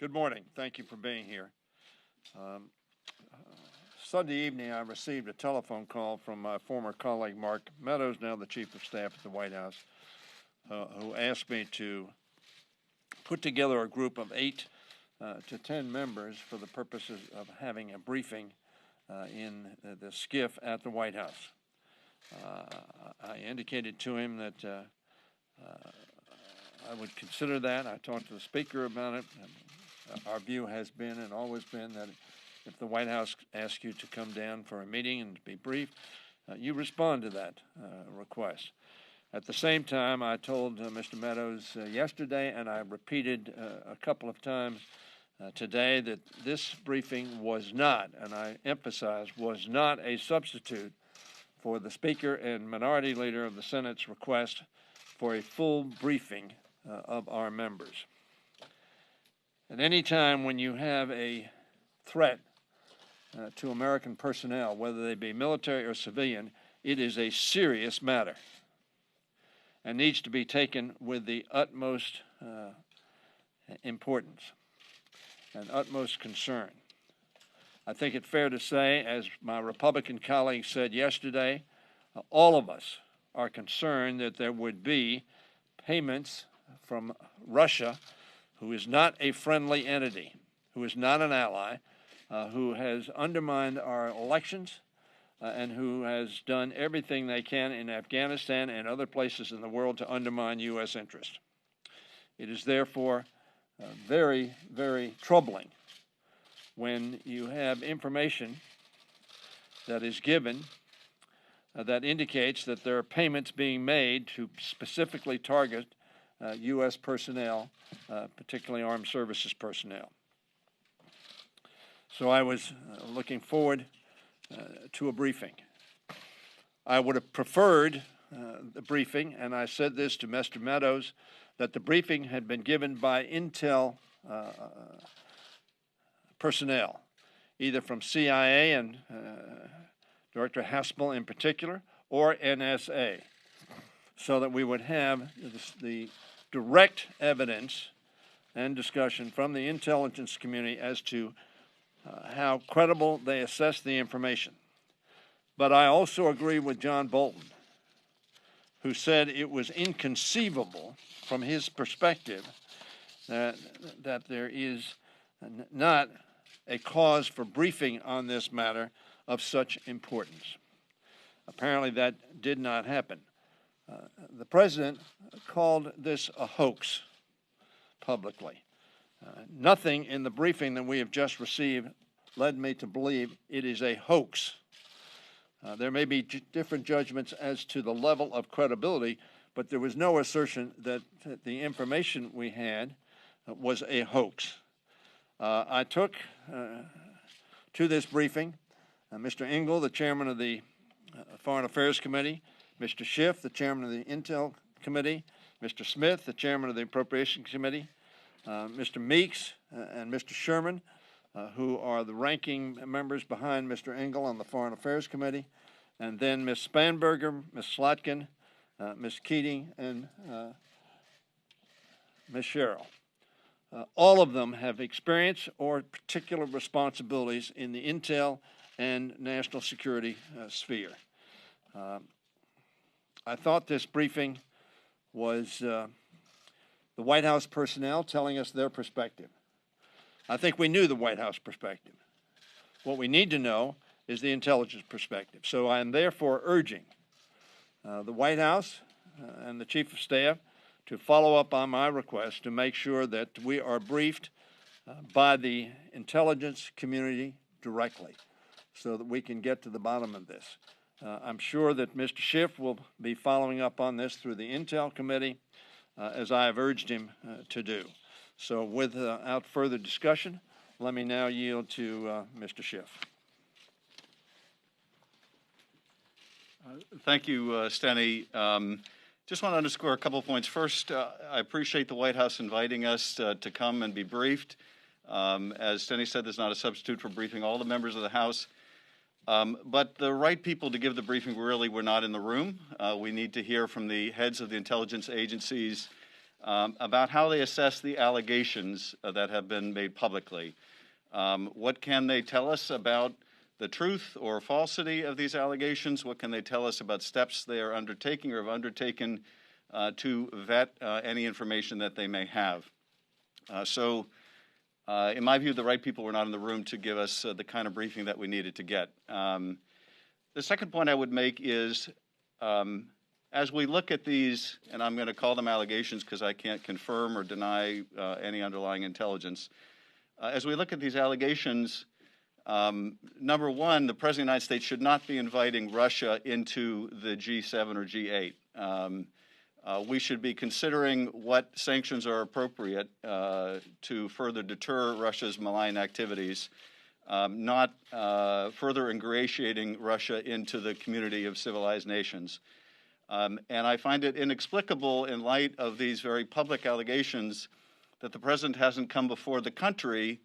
Good morning. Thank you for being here. Sunday evening, I received a telephone call from my former colleague, Mark Meadows, now the Chief of Staff at the White House, who asked me to put together a group of 8 to 10 members for the purposes of having a briefing in the Schiff at the White House. I indicated to him that I would consider that. I talked to the Speaker about it. Our view has been and always been that if the White House asks you to come down for a meeting and to be briefed, you respond to that request. At the same time, I told Mr. Meadows yesterday, and I repeated a couple of times today, that this briefing was not, and I emphasize, was not a substitute for the Speaker and Minority Leader of the Senate's request for a full briefing of our members. At any time when you have a threat to American personnel, whether they be military or civilian, it is a serious matter and needs to be taken with the utmost importance and utmost concern. I think it's fair to say, as my Republican colleague said yesterday, all of us are concerned that there would be payments from Russia, who is not a friendly entity, who is not an ally, who has undermined our elections, and who has done everything they can in Afghanistan and other places in the world to undermine U.S. interest. It is therefore very, very troubling when you have information that is given that indicates that there are payments being made to specifically target U.S. personnel, particularly armed services personnel. So I was looking forward to a briefing. I would have preferred the briefing, and I said this to Mr. Meadows, that the briefing had been given by intel personnel, either from CIA and Director Haspel in particular, or NSA, so that we would have the direct evidence and discussion from the intelligence community as to how credible they assess the information. But I also agree with John Bolton, who said it was inconceivable from his perspective that there is not a cause for briefing on this matter of such importance. Apparently that did not happen. The President called this a hoax publicly. Nothing in the briefing that we have just received led me to believe it is a hoax. There may be different judgments as to the level of credibility, but there was no assertion that the information we had was a hoax. I took to this briefing Mr. Engel, the chairman of the Foreign Affairs Committee, Mr. Schiff, the chairman of the Intel Committee, Mr. Smith, the chairman of the Appropriations Committee, Mr. Meeks and Mr. Sherman, who are the ranking members behind Mr. Engel on the Foreign Affairs Committee, and then Ms. Spanberger, Ms. Slotkin, Ms. Keating, and Ms. Sherrill. All of them have experience or particular responsibilities in the intel and national security sphere. I thought this briefing was the White House personnel telling us their perspective. I think we knew the White House perspective. What we need to know is the intelligence perspective. So I am therefore urging the White House and the Chief of Staff to follow up on my request to make sure that we are briefed by the intelligence community directly so that we can get to the bottom of this. I'm sure that Mr. Schiff will be following up on this through the Intel Committee, as I have urged him to do. So without further discussion, let me now yield to Mr. Schiff. Thank you, Steny. Just want to underscore a couple of points. First, I appreciate the White House inviting us to come and be briefed. As Steny said, there's not a substitute for briefing all the members of the House. But the right people to give the briefing really were not in the room. We need to hear from the heads of the intelligence agencies about how they assess the allegations that have been made publicly. What can they tell us about the truth or falsity of these allegations? What can they tell us about steps they are undertaking or have undertaken to vet any information that they may have? In my view, the right people were not in the room to give us the kind of briefing that we needed to get. The second point I would make is, as we look at these, and I'm going to call them allegations because I can't confirm or deny any underlying intelligence. As we look at these allegations, number one, the President of the United States should not be inviting Russia into the G7 or G8. We should be considering what sanctions are appropriate to further deter Russia's malign activities, not further ingratiating Russia into the community of civilized nations. And I find it inexplicable in light of these very public allegations that the President hasn't come before the country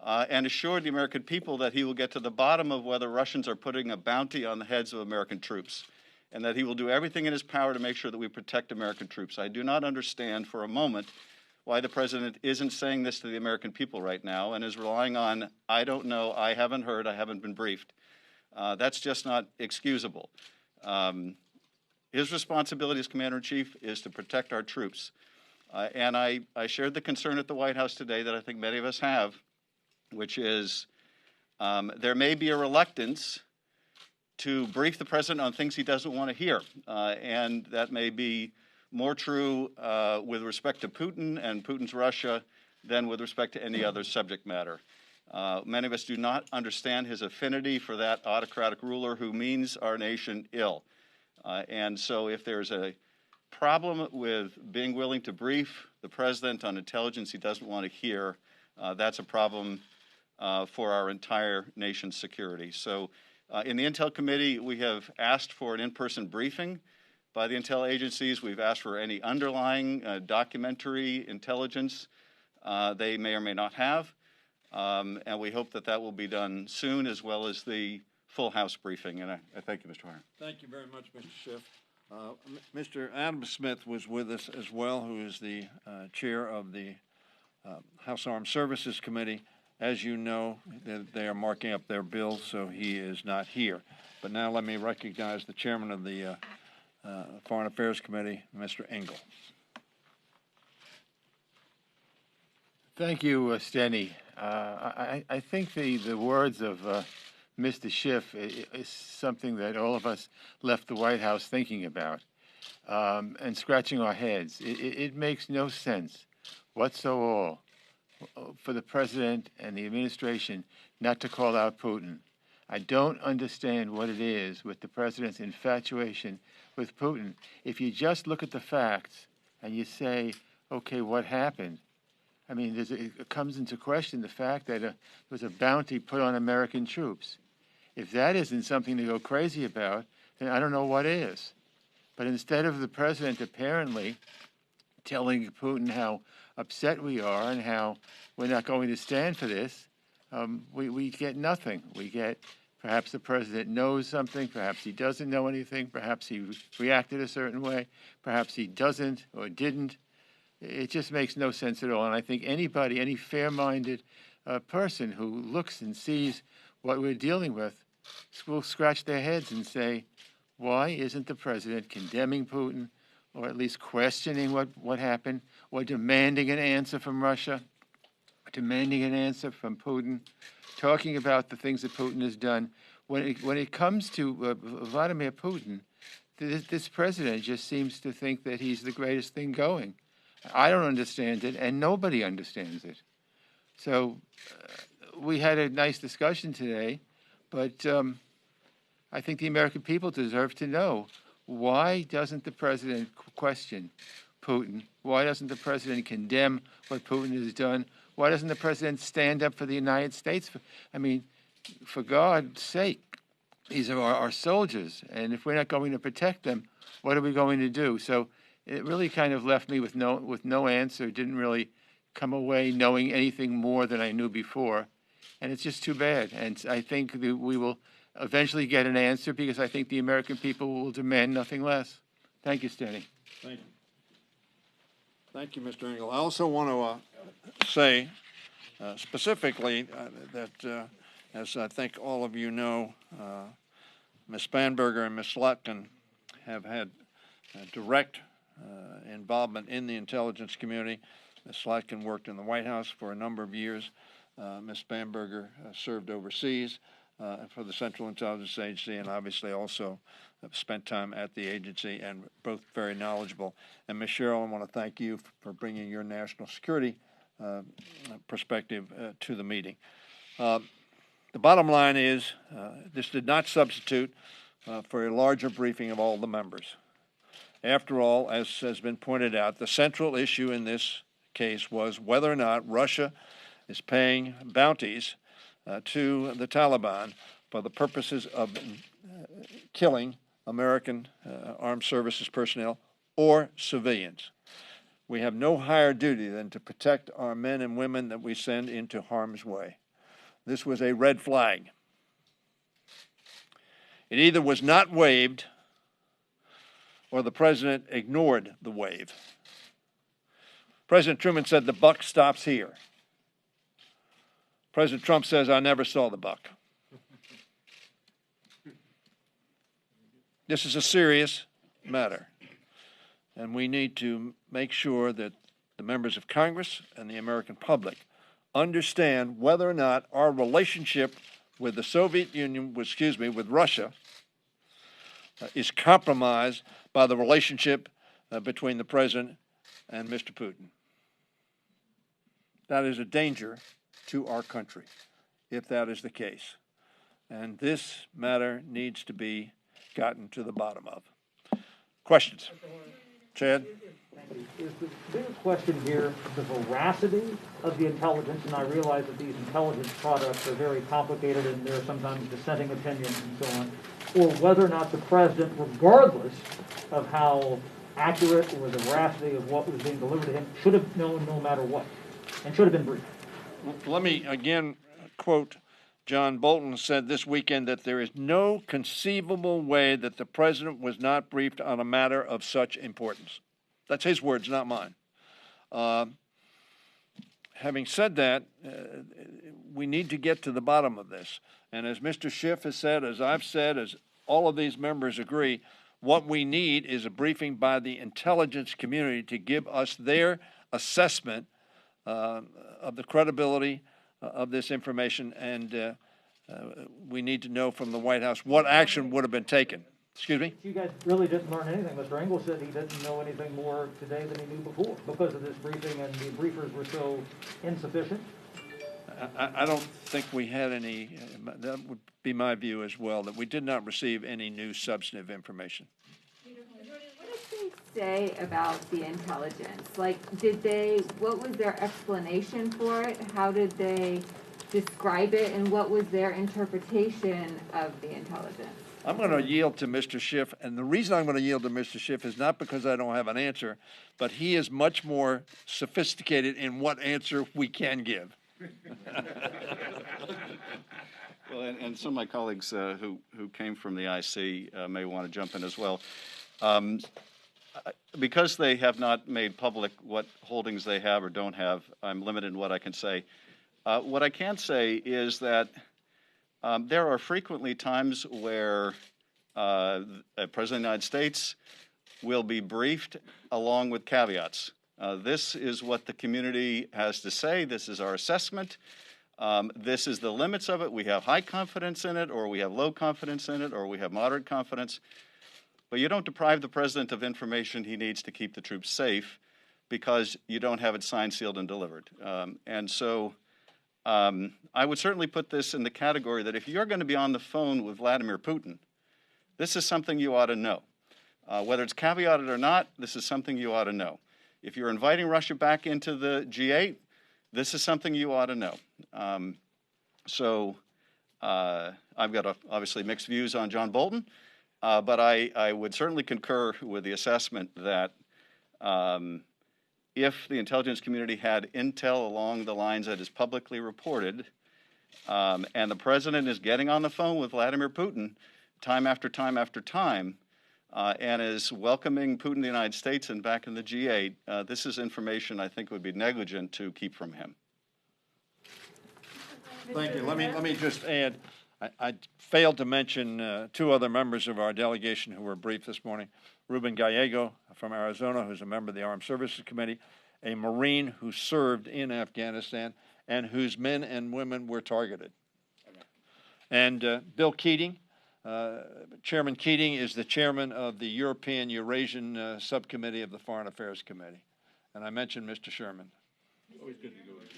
and assured the American people that he will get to the bottom of whether Russians are putting a bounty on the heads of American troops, and that he will do everything in his power to make sure that we protect American troops. I do not understand for a moment why the President isn't saying this to the American people right now and is relying on, I don't know, I haven't heard, I haven't been briefed. That's just not excusable. His responsibility as Commander-in-Chief is to protect our troops. And I shared the concern at the White House today that I think many of us have, which is there may be a reluctance to brief the President on things he doesn't want to hear. And that may be more true with respect to Putin and Putin's Russia than with respect to any other subject matter. Many of us do not understand his affinity for that autocratic ruler who means our nation ill. And so if there's a problem with being willing to brief the President on intelligence he doesn't want to hear, that's a problem for our entire nation's security. So in the Intel Committee, we have asked for an in-person briefing by the intel agencies. We've asked for any underlying documentary intelligence they may or may not have. And we hope that that will be done soon, as well as the full House briefing. And I thank you, Mr. Hoyer. Thank you very much, Mr. Schiff. Mr. Adam Smith was with us as well, who is the chair of the House Armed Services Committee. As you know, they are marking up their bills, so he is not here. But now let me recognize the chairman of the Foreign Affairs Committee, Mr. Engel. Thank you, Steny. I think the words of Mr. Schiff is something that all of us left the White House thinking about and scratching our heads. It makes no sense whatsoever for the President and the administration not to call out Putin. I don't understand what it is with the President's infatuation with Putin. If you just look at the facts and you say, okay, what happened? I mean, it comes into question the fact that there was a bounty put on American troops. If that isn't something to go crazy about, then I don't know what is. But instead of the President apparently telling Putin how upset we are and how we're not going to stand for this, we get nothing. We get perhaps the President knows something, perhaps he doesn't know anything, perhaps he reacted a certain way, perhaps he doesn't or didn't. It just makes no sense at all. And I think anybody, any fair-minded person who looks and sees what we're dealing with will scratch their heads and say, why isn't the President condemning Putin, or at least questioning what happened, or demanding an answer from Russia, demanding an answer from Putin, talking about the things that Putin has done? When it comes to Vladimir Putin, this President just seems to think that he's the greatest thing going. I don't understand it, and nobody understands it. So we had a nice discussion today, but I think the American people deserve to know, why doesn't the President question Putin? Why doesn't the President condemn what Putin has done? Why doesn't the President stand up for the United States? I mean, for God's sake, these are our soldiers, and if we're not going to protect them, what are we going to do? So it really kind of left me with no answer, didn't really come away knowing anything more than I knew before. And it's just too bad. And I think that we will eventually get an answer, because I think the American people will demand nothing less. Thank you, Steny. Thank you. Thank you, Mr. Engel. I also want to say specifically that, as I think all of you know, Ms. Spanberger and Ms. Slotkin have had direct involvement in the intelligence community. Ms. Slotkin worked in the White House for a number of years. Ms. Spanberger served overseas for the Central Intelligence Agency, and obviously also spent time at the agency, and both very knowledgeable. And Ms. Sherrill, I want to thank you for bringing your national security perspective to the meeting. The bottom line is this did not substitute for a larger briefing of all the members. After all, as has been pointed out, the central issue in this case was whether or not Russia is paying bounties to the Taliban for the purposes of killing American armed services personnel or civilians. We have no higher duty than to protect our men and women that we send into harm's way. This was a red flag. It either was not waived or the president ignored the wave. President Truman said the buck stops here. President Trump says, I never saw the buck. This is a serious matter, and we need to make sure that the members of Congress and the American public understand whether or not our relationship with the Soviet Union, with Russia, is compromised by the relationship between the president and Mr. Putin. That is a danger to our country, if that is the case. And this matter needs to be gotten to the bottom of. Questions? Chad? Thank you. Is the bigger question here the veracity of the intelligence, and I realize that these intelligence products are very complicated and there are sometimes dissenting opinions and so on, or whether or not the president, regardless of how accurate or the veracity of what was being delivered to him, should have known no matter what, and should have been briefed? Let me again quote John Bolton said this weekend that there is no conceivable way that the president was not briefed on a matter of such importance. That's his words, not mine. Having said that, we need to get to the bottom of this. And as Mr. Schiff has said, as I've said, as all of these members agree, what we need is a briefing by the intelligence community to give us their assessment of the credibility of this information, and we need to know from the White House what action would have been taken. Excuse me? You guys really didn't learn anything. Mr. Engel said he didn't know anything more today than he knew before because of this briefing, and the briefers were so insufficient. I don't think we had any, that would be my view as well, that we did not receive any new substantive information. What did they say about the intelligence? Like, what was their explanation for it? How did they describe it, and what was their interpretation of the intelligence? I'm going to yield to Mr. Schiff, and the reason I'm going to yield to Mr. Schiff is not because I don't have an answer, but he is much more sophisticated in what answer we can give. Well, and some of my colleagues who came from the IC may want to jump in as well. Because they have not made public what holdings they have or don't have, I'm limited in what I can say. What I can say is that there are frequently times where a President of the United States will be briefed along with caveats. This is what the community has to say. This is our assessment. This is the limits of it. We have high confidence in it, or we have low confidence in it, or we have moderate confidence. But you don't deprive the president of information he needs to keep the troops safe because you don't have it signed, sealed, and delivered. And so I would certainly put this in the category that if you're going to be on the phone with Vladimir Putin, this is something you ought to know. Whether it's caveated or not, this is something you ought to know. If you're inviting Russia back into the G8, this is something you ought to know. I've got obviously mixed views on John Bolton, but I would certainly concur with the assessment that if the intelligence community had intel along the lines that is publicly reported, and the president is getting on the phone with Vladimir Putin time after time after time, and is welcoming Putin in the United States and back in the G8, this is information I think would be negligent to keep from him. Thank you. Let me just add, I failed to mention two other members of our delegation who were briefed this morning. Ruben Gallego from Arizona, who's a member of the Armed Services Committee, a Marine who served in Afghanistan and whose men and women were targeted. And Bill Keating, Chairman Keating is the chairman of the European Eurasian Subcommittee of the Foreign Affairs Committee. And I mentioned Mr. Sherman. Always good to go again.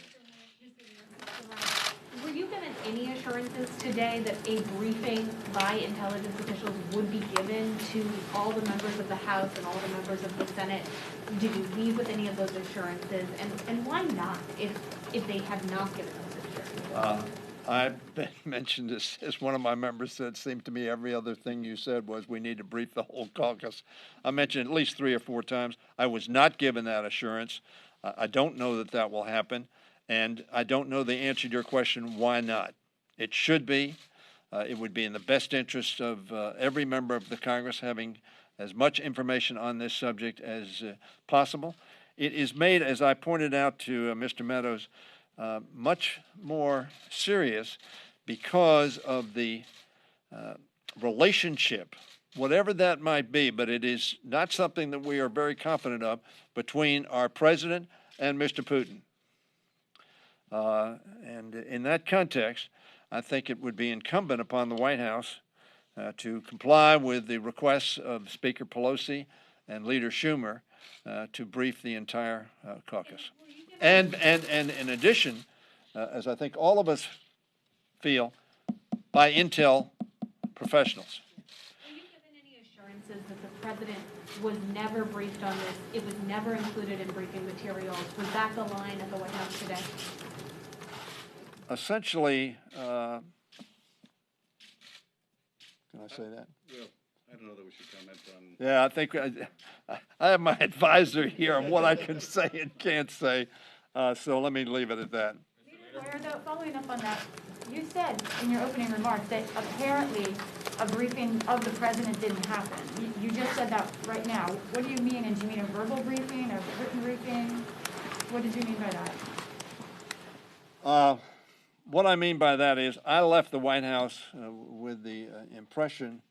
Were you given any assurances today that a briefing by intelligence officials would be given to all the members of the House and all the members of the Senate? Did you leave with any of those assurances? And why not, if they have not given those assurances? I mentioned this, as one of my members said, seemed to me every other thing you said was we need to brief the whole caucus. I mentioned at least 3 or 4 times. I was not given that assurance. I don't know that that will happen. And I don't know the answer to your question, why not? It should be. It would be in the best interest of every member of the Congress having as much information on this subject as possible. It is made, as I pointed out to Mr. Meadows, much more serious because of the relationship, whatever that might be, but it is not something that we are very confident of, between our president and Mr. Putin. And in that context, I think it would be incumbent upon the White House to comply with the requests of Speaker Pelosi and Leader Schumer to brief the entire caucus. And in addition, as I think all of us feel, by intel professionals. Were you given any assurances that the president was never briefed on this? It was never included in briefing materials. Was that the line at the White House today? Essentially, can I say that? Well, I don't know that we should comment on. Yeah, I think I have my advisor here on what I can say and can't say, so let me leave it at that. Hoyer, though, following up on that, you said in your opening remarks that apparently a briefing of the president didn't happen. You just said that right now. What do you mean? And do you mean a verbal briefing or a written briefing? What did you mean by that? What I mean by that is I left the White House with the impression,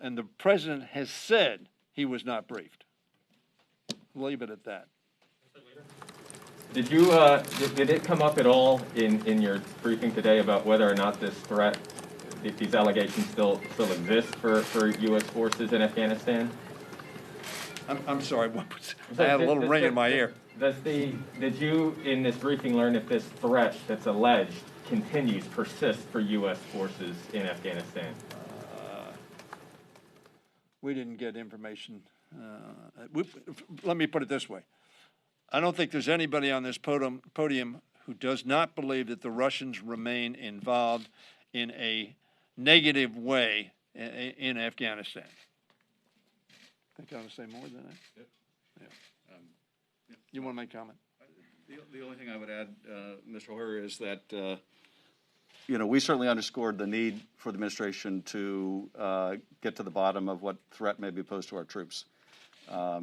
and the president has said he was not briefed. Leave it at that. Did you did it come up at all in your briefing today about whether or not this threat, if these allegations still exist for U.S. forces in Afghanistan? I'm sorry. What was, I had a little ring in my ear. Did you in this briefing learn if this threat that's alleged persists for U.S. forces in Afghanistan? We didn't get information. Let me put it this way. I don't think there's anybody on this podium who does not believe that the Russians remain involved in a negative way in Afghanistan. Think I want to say more than that? Yep. Yeah. You want to make a comment? The only thing I would add, Mr. Hoyer, is that we certainly underscored the need for the administration to get to the bottom of what threat may be posed to our troops, I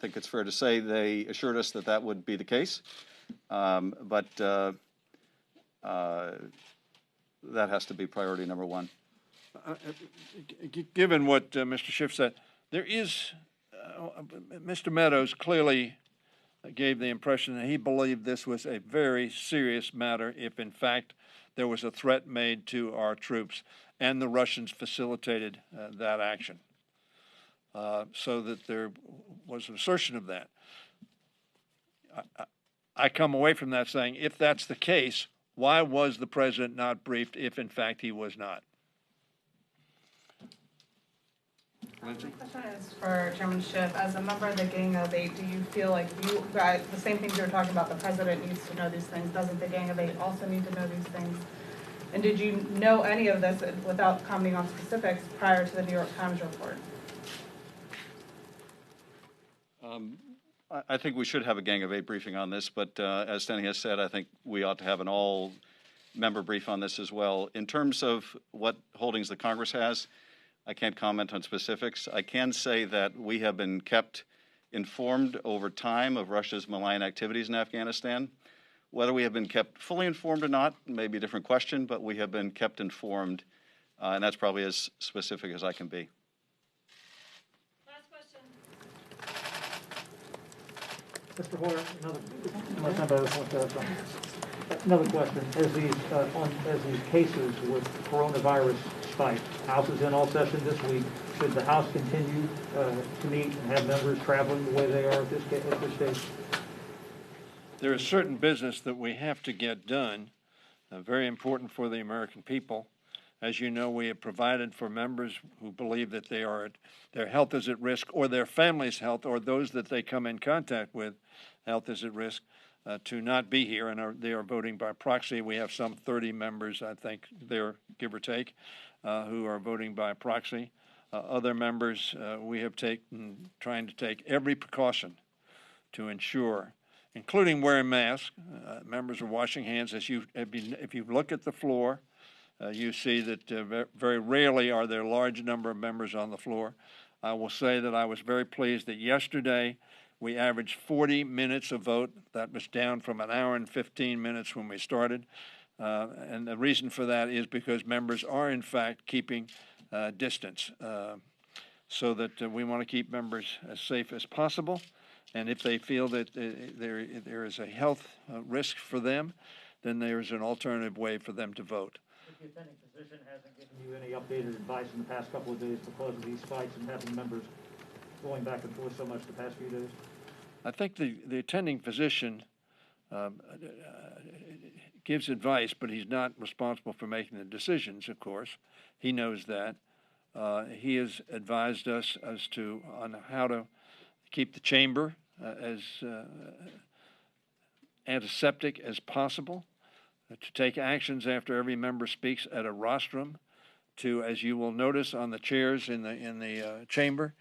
think it's fair to say they assured us that that would be the case, but that has to be priority number one. Given what Mr. Schiff said, there is, Mr. Meadows clearly gave the impression that he believed this was a very serious matter if, in fact, there was a threat made to our troops and the Russians facilitated that action. So that there was an assertion of that. I come away from that saying, if that's the case, why was the president not briefed if, in fact, he was not? My question is for Chairman Schiff. As a member of the Gang of Eight, do you feel like you guys, the same things you were talking about, the president needs to know these things, doesn't the Gang of Eight also need to know these things? And did you know any of this without commenting on specifics prior to the New York Times report? I think we should have a Gang of Eight briefing on this, but as Steny has said, I think we ought to have an all-member brief on this as well. In terms of what holdings the Congress has, I can't comment on specifics. I can say that we have been kept informed over time of Russia's malign activities in Afghanistan. Whether we have been kept fully informed or not may be a different question, but we have been kept informed, and that's probably as specific as I can be. Last question. Mr. Hoyer, unless anybody else wants to ask something. Another question, as these cases with coronavirus spike, House is in all session this week. Should the House continue to meet and have members traveling the way they are at this stage? There is certain business that we have to get done, very important for the American people. As you know, we have provided for members who believe that their health is at risk, or their family's health, or those that they come in contact with, health is at risk, to not be here, and they are voting by proxy. We have some 30 members, I think, there, give or take, who are voting by proxy. Other members, we have trying to take every precaution to ensure, including wearing masks. Members are washing hands. If you look at the floor, you see that very rarely are there a large number of members on the floor. I will say that I was very pleased that yesterday we averaged 40 minutes of vote. That was down from an hour and 15 minutes when we started. And the reason for that is because members are, in fact, keeping distance, so that we want to keep members as safe as possible. And if they feel that there is a health risk for them, then there is an alternative way for them to vote. If the attending physician hasn't given you any updated advice in the past couple of days because of these spikes and having members going back and forth so much the past few days? I think the attending physician gives advice, but he's not responsible for making the decisions, of course. He knows that. He has advised us on how to keep the chamber as antiseptic as possible, to take actions after every member speaks at a rostrum, to, as you will notice on the chairs in the chamber,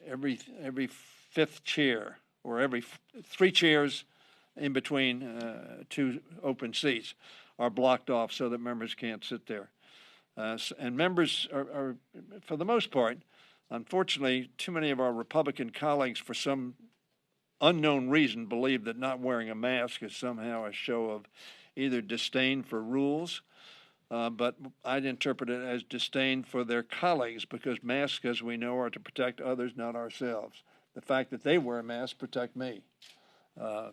every fifth chair, or every 3 chairs in between 2 open seats, are blocked off so that members can't sit there. And members are, for the most part, unfortunately, too many of our Republican colleagues, for some unknown reason, believe that not wearing a mask is somehow a show of either disdain for rules, but I'd interpret it as disdain for their colleagues, because masks, as we know, are to protect others, not ourselves. The fact that they wear a mask protect me,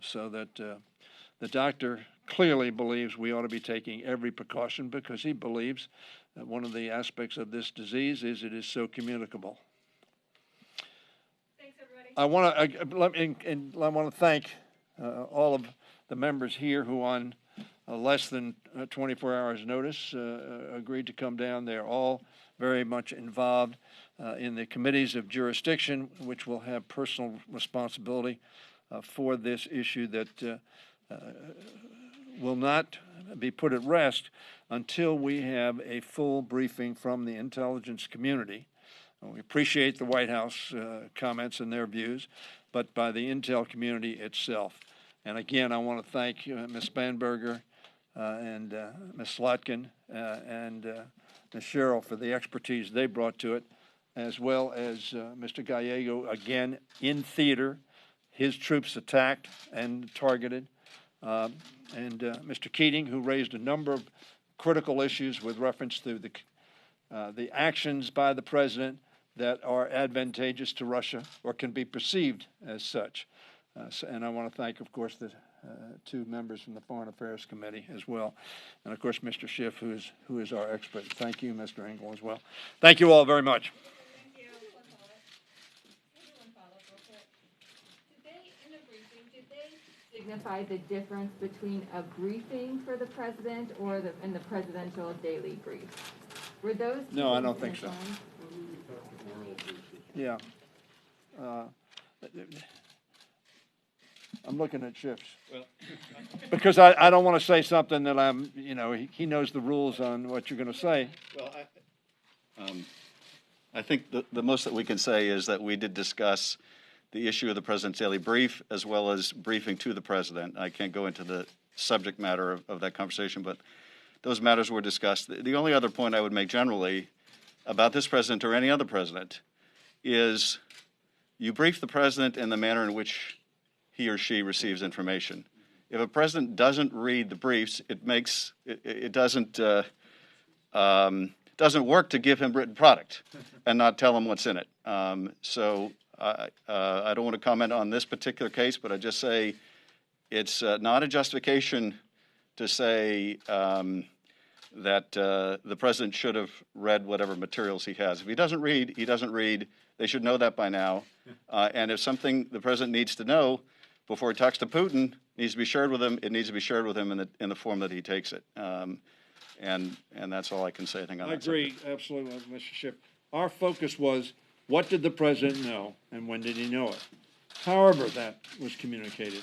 so that the doctor clearly believes we ought to be taking every precaution, because he believes that one of the aspects of this disease is it is so communicable. Thanks, everybody. I want to thank all of the members here who, on less than 24 hours notice, agreed to come down. They're all very much involved in the committees of jurisdiction, which will have personal responsibility for this issue that will not be put at rest until we have a full briefing from the intelligence community. We appreciate the White House comments and their views, but by the intel community itself. And again, I want to thank Ms. Spanberger and Ms. Slotkin and Ms. Sherrill for the expertise they brought to it, as well as Mr. Gallego, again, in theater, his troops attacked and targeted, and Mr. Keating, who raised a number of critical issues with reference to the actions by the president that are advantageous to Russia or can be perceived as such. And I want to thank, of course, the 2 members from the Foreign Affairs Committee as well. And, of course, Mr. Schiff, who is our expert. Thank you, Mr. Engel, as well. Thank you all very much. Thank you. One follow-up real quick. In the briefing, did they signify the difference between a briefing for the president and the presidential daily brief? Were those? No, I don't think so. Yeah. I'm looking at Schiff's. Well, because I don't want to say something that he knows the rules on what you're going to say. Well, I think the most that we can say is that we did discuss the issue of the President's daily brief as well as briefing to the President. I can't go into the subject matter of that conversation, but those matters were discussed. The only other point I would make generally about this president or any other president is you brief the president in the manner in which he or she receives information. If a president doesn't read the briefs, it doesn't work to give him written product and not tell him what's in it. So I don't want to comment on this particular case, but I just say it's not a justification to say that the president should have read whatever materials he has. If he doesn't read, he doesn't read. They should know that by now. And if something the president needs to know before he talks to Putin needs to be shared with him, it needs to be shared with him in the form that he takes it. And that's all I can say. I think on I that agree subject. absolutely with Mr. Schiff. Our focus was, what did the president know and when did he know it? However that was communicated.